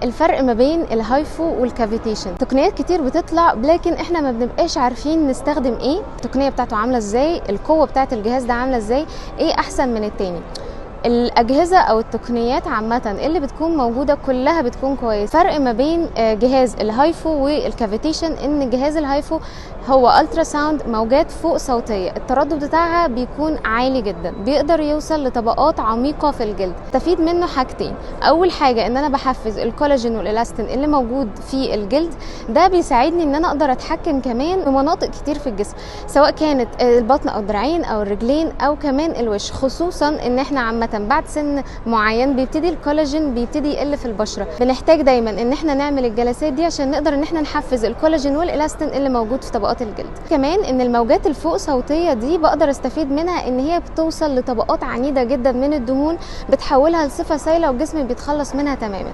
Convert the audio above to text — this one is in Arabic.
الفرق ما بين الهايفو والكافيتيشن. تقنيات كتير بتطلع لكن احنا ما بنبقاش عارفين نستخدم ايه، التقنيه بتاعته عامله ازاي، القوه بتاعه الجهاز ده عامله ازاي، ايه احسن من التاني. الاجهزه او التقنيات عامه اللي بتكون موجوده كلها بتكون كويس. فرق ما بين جهاز الهايفو والكافيتيشن ان جهاز الهايفو هو الترا ساوند، موجات فوق صوتيه، التردد بتاعها بيكون عالي جدا، بيقدر يوصل لطبقات عميقه في الجلد. تفيد منه حاجتين، اول حاجه ان انا بحفز الكولاجين والالاستين اللي موجود في الجلد، ده بيساعدني ان انا اقدر اتحكم كمان في مناطق كتير في الجسم، سواء كانت البطن او الدراعين او الرجلين او كمان الوش، خصوصا ان احنا عامه بعد سن معين بيبتدي الكولاجين بيبتدي يقل في البشره. بنحتاج دايما ان احنا نعمل الجلسات دي عشان نقدر ان احنا نحفز الكولاجين والالاستين اللي موجود في طبقات الجلد. كمان ان الموجات الفوق صوتيه دي بقدر استفيد منها ان هي بتوصل لطبقات عنيده جدا من الدهون، بتحولها لصفه سائله والجسم بيتخلص منها تماما.